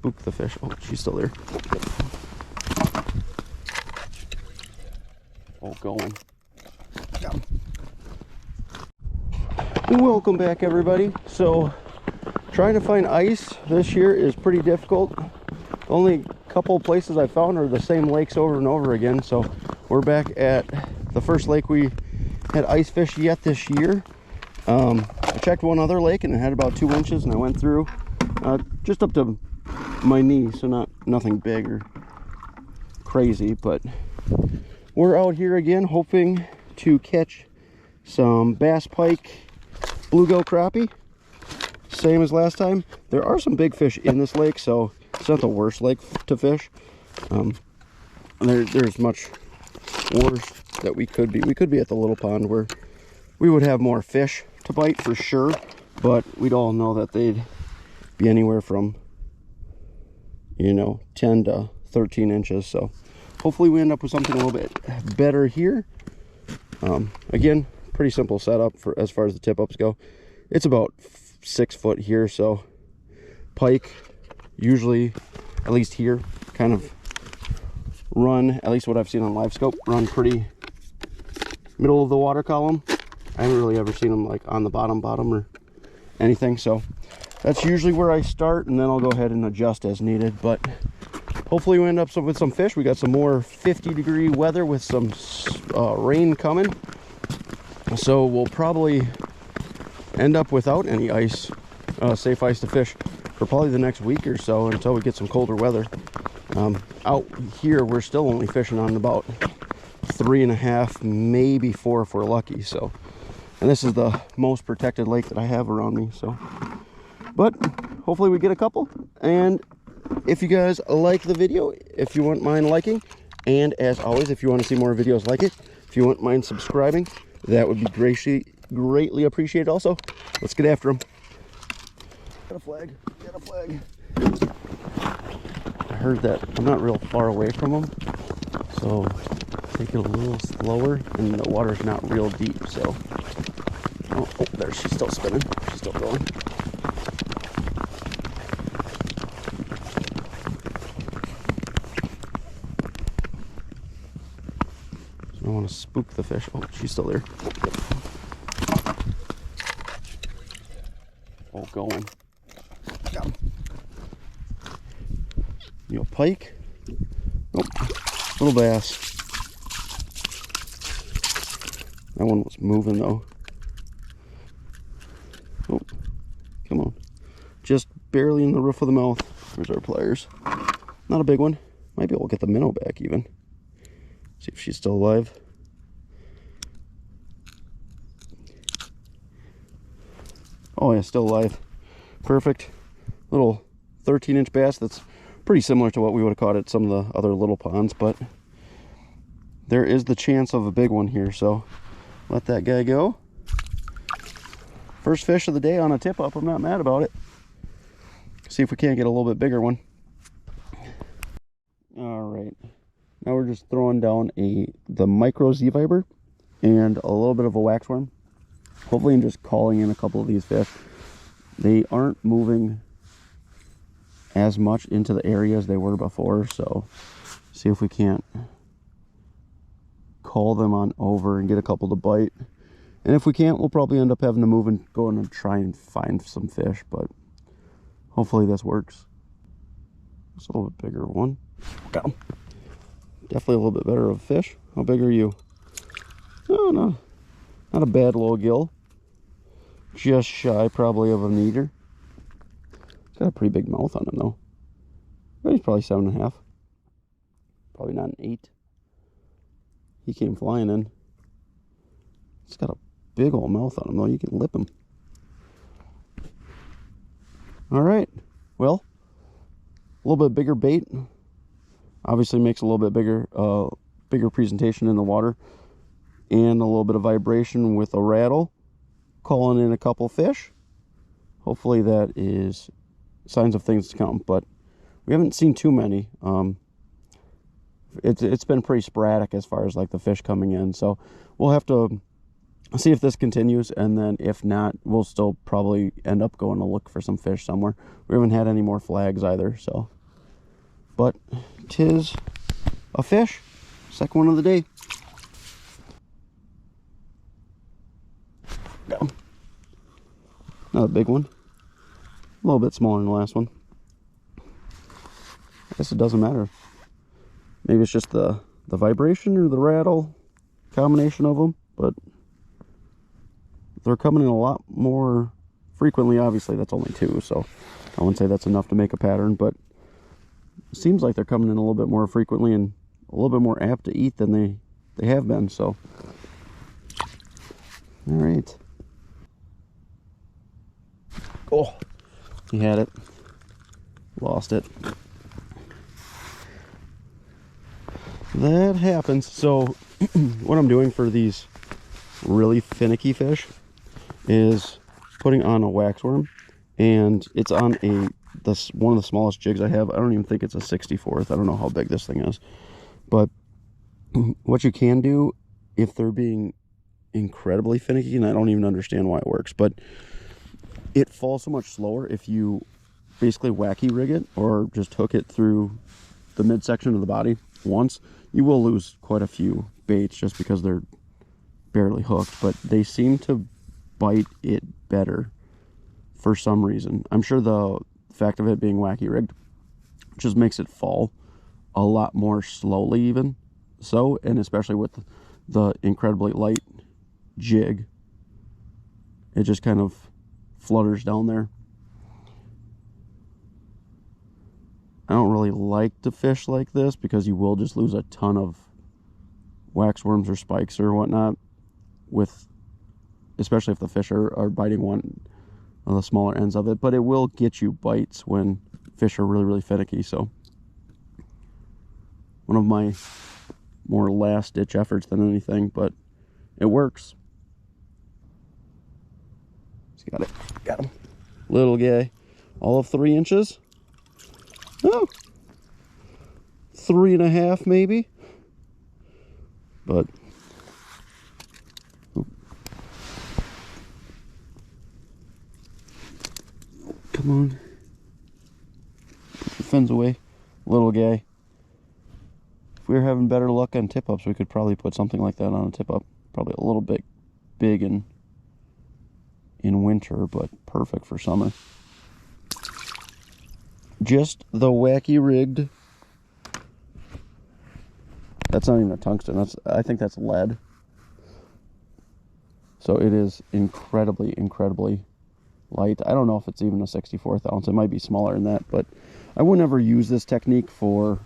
spook the fish. Oh, she's still there. Oh, going. Got him. Welcome back, everybody. So trying to find ice this year is pretty difficult. The only couple places I found are the same lakes over and over again. So we're back at the first lake we had ice fish yet this year. I checked one other lake and it had about 2 inches, and I went through just up to my knee, so nothing big or crazy, but we're out here again hoping to catch some bass, pike, bluegill, crappie, same as last time. There are some big fish in this lake, so it's not the worst lake to fish. There's much worse that we could be at the little pond where we would have more fish to bite for sure, but we'd all know that they'd be anywhere from 10 to 13 inches. So hopefully we end up with something a little bit better here. Again, pretty simple setup for as far as the tip ups go. It's about 6 foot here, so pike usually, at least here, kind of run, at least what I've seen on live scope, run pretty middle of the water column. I haven't really ever seen them like on the bottom or anything, so that's usually where I start, and then I'll go ahead and adjust as needed. But hopefully we end up with some fish. We got some more 50-degree weather with some rain coming, so we'll probably end up without any ice, safe ice to fish for probably the next week or so until we get some colder weather. Out here we're still only fishing on about 3.5, maybe 4 if we're lucky. So, and this is the most protected lake that I have around me, so, but hopefully we get a couple. And if you guys like the video, if you wouldn't mind liking, and as always, if you want to see more videos like it, if you wouldn't mind subscribing, that would be greatly appreciated. Also, let's get after them. Get a flag, get a flag. I heard that I'm not real far away from them, so take it a little slower, and the water's not real deep. So oh, there, she's still spinning, she's still going. So I want to spook the fish. Oh, she's still there. Oh, going. Got him. Pike. Nope. Little bass. That one was moving though. Oh, come on. Just barely in the roof of the mouth. There's our pliers. Not a big one. Might be able to get the minnow back even. See if she's still alive. Oh yeah, still alive. Perfect. Little 13-inch bass that's pretty similar to what we would have caught at some of the other little ponds, but there is the chance of a big one here, so let that guy go. First fish of the day on a tip up. I'm not mad about it. See if we can't get a little bit bigger one. All right, now we're just throwing down the micro Z viber and a little bit of a waxworm. Hopefully I'm just calling in a couple of these fish. They aren't moving as much into the area as they were before, so see if we can't call them on over and get a couple to bite. And if we can't, we'll probably end up having to move and go in and try and find some fish, but hopefully this works. It's a little bit bigger one. Got him. Definitely a little bit better of a fish. How big are you? No, not a bad little gill. Just shy probably of an eater. He's got a pretty big mouth on him though. But he's probably 7.5. Probably not an 8. He came flying in. He's got a big old mouth on him though. You can lip him. All right. Well, a little bit bigger bait. Obviously makes a little bit bigger presentation in the water, and a little bit of vibration with a rattle. Calling in a couple fish. Hopefully that is signs of things to come, but we haven't seen too many. It's been pretty sporadic as far as like the fish coming in, so we'll have to see if this continues, and then if not, we'll still probably end up going to look for some fish somewhere. We haven't had any more flags either, so but 'tis a fish. Second one of the day. Got him. Another big one. A little bit smaller than the last one. I guess it doesn't matter. Maybe it's just the vibration or the rattle, combination of them, but they're coming in a lot more frequently. Obviously that's only 2, so I wouldn't say that's enough to make a pattern, but it seems like they're coming in a little bit more frequently and a little bit more apt to eat than they have been. So all right. Oh, he had it, lost it. That happens. So what I'm doing for these really finicky fish is putting on a waxworm, and it's on one of the smallest jigs I have. I don't even think it's a 64th. I don't know how big this thing is, but what you can do if they're being incredibly finicky, and I don't even understand why it works, but it falls so much slower if you basically wacky rig it or just hook it through the midsection of the body once. You will lose quite a few baits just because they're barely hooked, but they seem to bite it better for some reason. I'm sure the fact of it being wacky rigged just makes it fall a lot more slowly even so, and especially with the incredibly light jig, it just kind of flutters down there. I don't really like to fish like this because you will just lose a ton of waxworms or spikes or whatnot, especially if the fish are biting one of the smaller ends of it, but it will get you bites when fish are really, really finicky. So one of my more last ditch efforts than anything, but it works. Got him. Little guy, all of 3 inches. Oh, 3.5 maybe, but come on, put the fins away, little guy. If we were having better luck on tip-ups, we could probably put something like that on a tip-up. Probably a little bit big in winter, but perfect for summer. Just the wacky rigged. That's not even a tungsten. I think that's lead. So it is incredibly, incredibly light. I don't know if it's even a 64th ounce. It might be smaller than that, but I would never use this technique for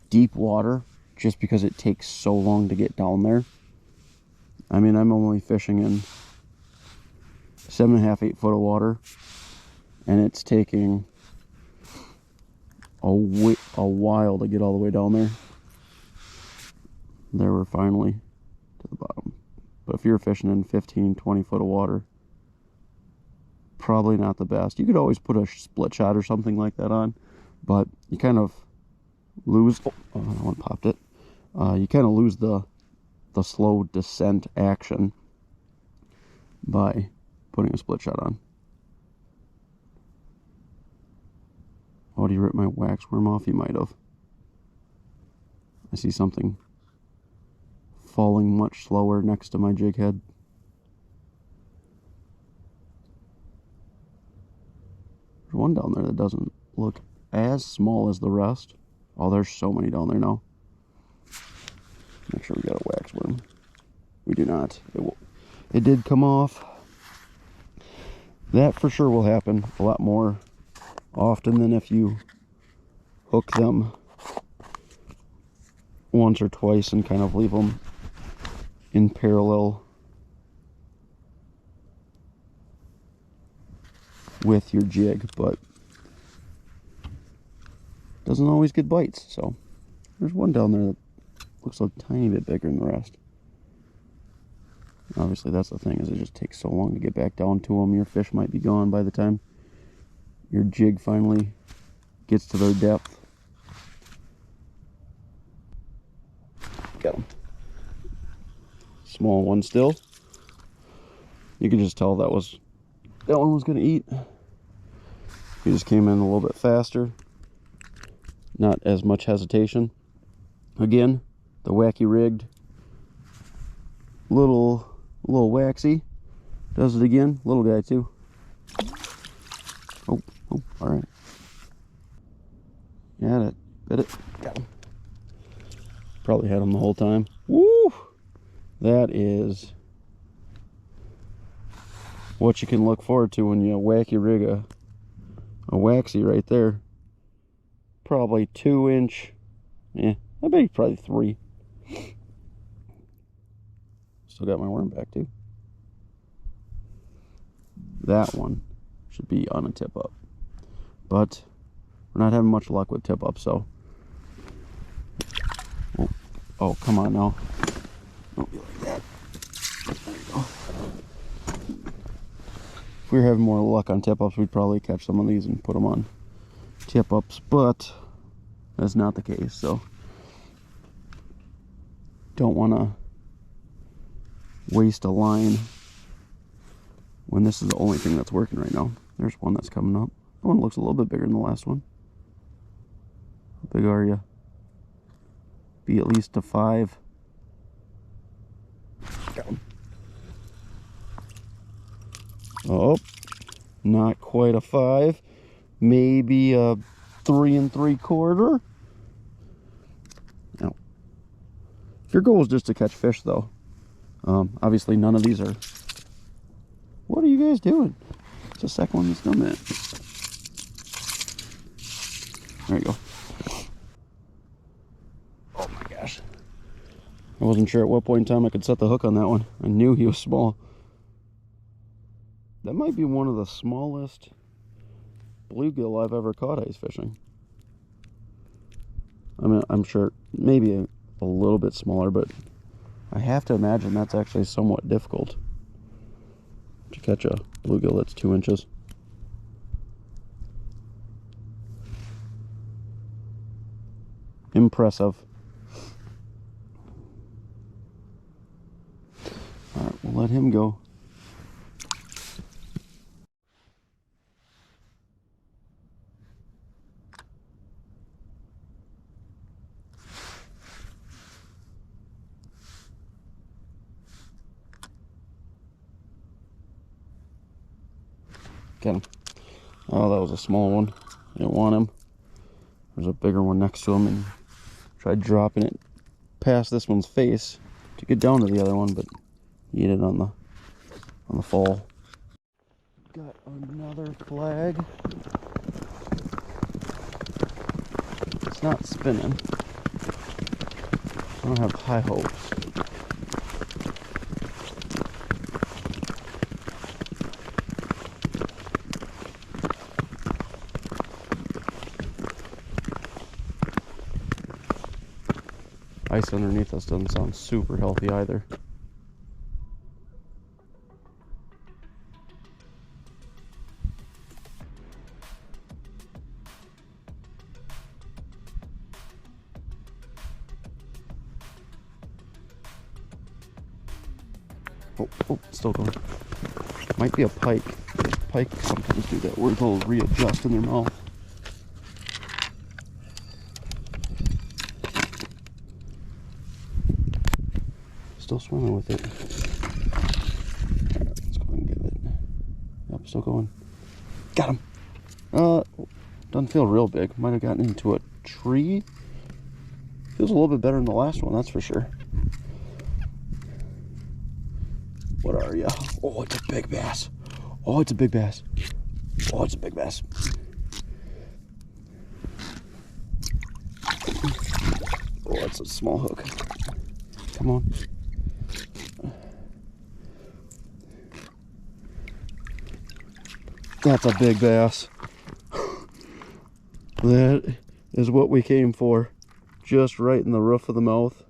deep water just because it takes so long to get down there. I mean, I'm only fishing in 7.5, 8 foot of water, and it's taking a while to get all the way down there. There we're finally to the bottom. But if you're fishing in 15, 20 foot of water, probably not the best. You could always put a split shot or something like that on, but you kind of lose, that one popped it. You kind of lose the slow descent action by putting a split shot on. Oh, did he rip my waxworm off? He might have. I see something falling much slower next to my jig head. There's one down there that doesn't look as small as the rest. Oh, there's so many down there now. Make sure we got a waxworm. We do not. It did come off. That for sure will happen a lot more often than if you hook them once or twice and kind of leave them in parallel with your jig, but doesn't always get bites. So there's one down there that looks a tiny bit bigger than the rest. Obviously that's the thing, is it just takes so long to get back down to them. Your fish might be gone by the time your jig finally gets to their depth. Got him. Small one still. You can just tell that one was gonna eat. He just came in a little bit faster. not as much hesitation. Again, the wacky rigged, little waxy, does it again. Little guy too. Oh, all right. Got it. Bit it. Got him. Probably had him the whole time. Woo! That is what you can look forward to when you wacky rig a waxy right there. Probably 2-inch. Yeah, I bet he's probably 3. Still got my worm back too. That one should be on a tip up, but we're not having much luck with tip up. So, oh, come on now! Don't be like that. There you go. If we were having more luck on tip ups, we'd probably catch some of these and put them on tip ups, but that's not the case. So, don't want to waste a line when this is the only thing that's working right now. There's one that's coming up. That one looks a little bit bigger than the last one. How big are you? Be at least a 5. Got him. Oh, not quite a 5. Maybe a 3 3/4. Now, if your goal is just to catch fish, though, obviously none of these are. What are you guys doing? It's the second one that's done that. There you go. Oh my gosh. I wasn't sure at what point in time I could set the hook on that one. I knew he was small. That might be one of the smallest bluegill I've ever caught ice fishing. I mean, I'm sure maybe a little bit smaller, but I have to imagine that's actually somewhat difficult to catch a bluegill that's 2 inches. Impressive. All right, we'll let him go. Got him. Oh, that was a small one. Didn't want him. There's a bigger one next to him, and tried dropping it past this one's face to get down to the other one, but he hit it on the fall. Got another flag. It's not spinning. I don't have high hopes. Ice underneath us doesn't sound super healthy either. Oh, it's still going. Might be a pike. Pike sometimes do that where they'll readjust in their mouth. Still swimming with it. Let's go ahead and give it. Yep, still going. Got him. Doesn't feel real big. Might have gotten into a tree. Feels a little bit better than the last one, that's for sure. What are you? Oh, it's a big bass. Oh, it's a big bass. Oh, it's a big bass. Oh, it's a small hook. Come on. That's a big bass. That is what we came for. Just right in the roof of the mouth.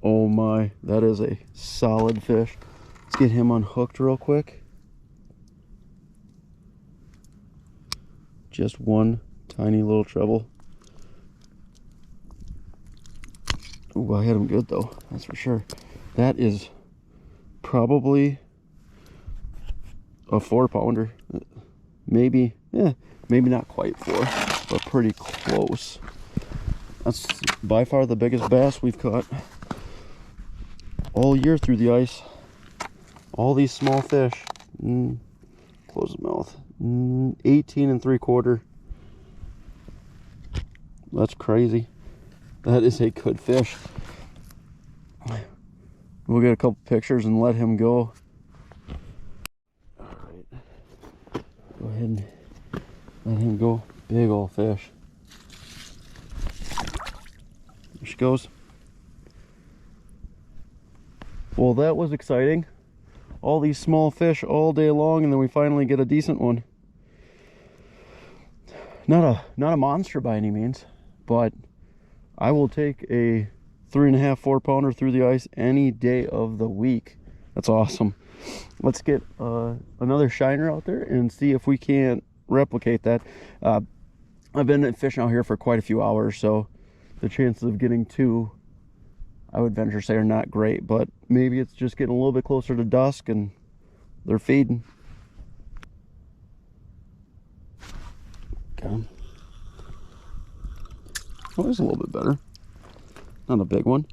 Oh my, that is a solid fish. Let's get him unhooked real quick. Just one tiny little treble. Ooh, I hit him good though, that's for sure. That is probably a 4-pounder, maybe Yeah, maybe not quite 4, but pretty close. That's by far the biggest bass we've caught all year through the ice. All these small fish. Close his mouth. 18 3/4. That's crazy. That is a good fish. We'll get a couple pictures and let him go. All right. Go ahead and let him go. Big old fish. There she goes. Well, that was exciting. All these small fish all day long, and then we finally get a decent one. Not a monster by any means, but I will take a 3.5, 4-pounder through the ice any day of the week. That's awesome. Let's get another shiner out there and see if we can't replicate that. I've been fishing out here for quite a few hours, so the chances of getting 2, I would venture to say, are not great, but maybe it's just getting a little bit closer to dusk and they're feeding. Got him. Oh, it's a little bit better. Not a big one.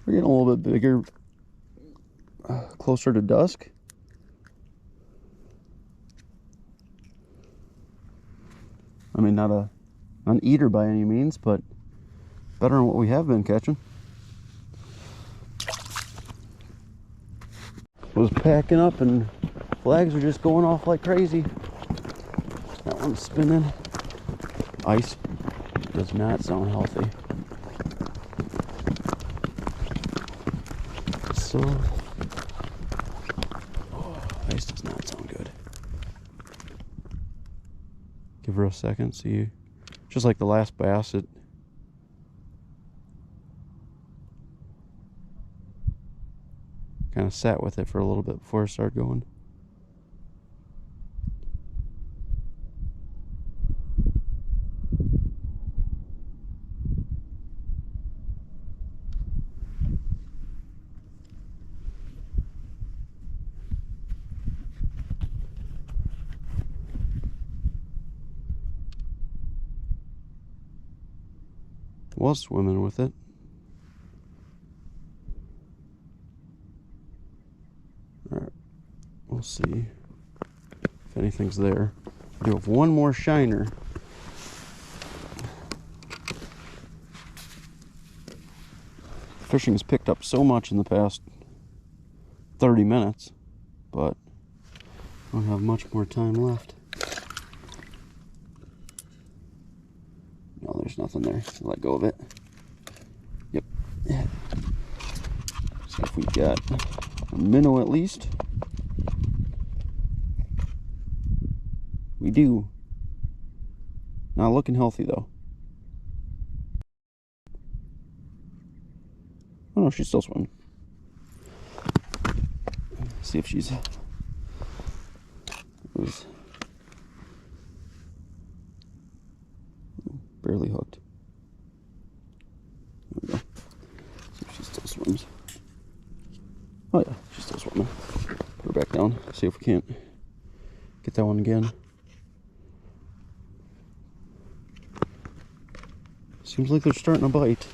We're getting a little bit bigger, closer to dusk. I mean, not an eater by any means, but better than what we have been catching. Was packing up and flags are just going off like crazy. That one's spinning. Ice does not sound healthy. So, ice does not sound good. Give her a second, see. Just like the last bass, it kind of sat with it for a little bit before it started going. Was swimming with it. Alright, we'll see if anything's there. I do have one more shiner. Fishing has picked up so much in the past 30 minutes, but I don't have much more time left. No, there's nothing there. Let go of it. Yep. See if we got a minnow at least. We do. Not looking healthy though. Oh no, she's still swimming. See if she's barely hooked. There we go. See if she still swims. Oh yeah, she's still swimming. Put her back down. See if we can't get that one again. Seems like they're starting to bite.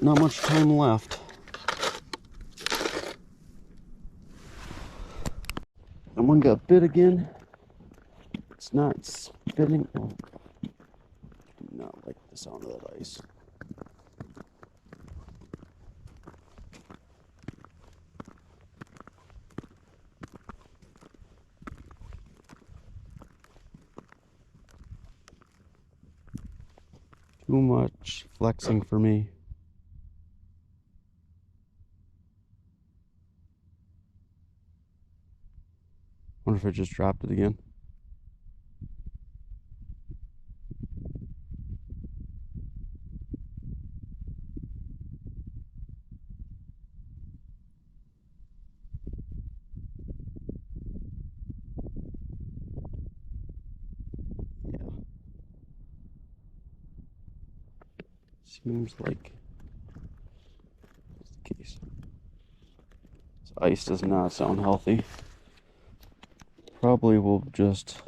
Not much time left. And one got bit again. It's not spinning. Oh, I do not like the sound of that ice. Too much flexing for me. Wonder if I just dropped it again. Yeah. Seems like that's the case. This ice does not sound healthy. Probably probably will just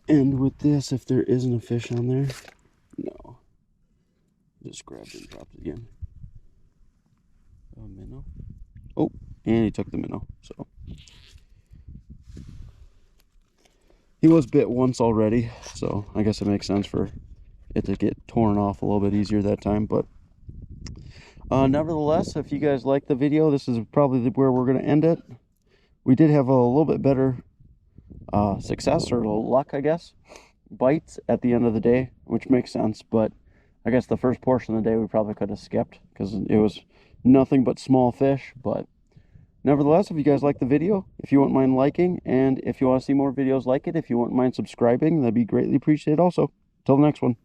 end with this if there isn't a fish on there. No. Just grabbed it and dropped it again. A minnow. Oh, and he took the minnow. So he was bit once already, so I guess it makes sense for it to get torn off a little bit easier that time. But nevertheless, if you guys like the video, this is probably where we're going to end it. We did have a little bit better success or luck, I guess, bites at the end of the day, which makes sense. But I guess the first portion of the day we probably could have skipped because it was nothing but small fish. But nevertheless, if you guys like the video, if you wouldn't mind liking, and if you want to see more videos like it, if you wouldn't mind subscribing, that'd be greatly appreciated also. Till the next one.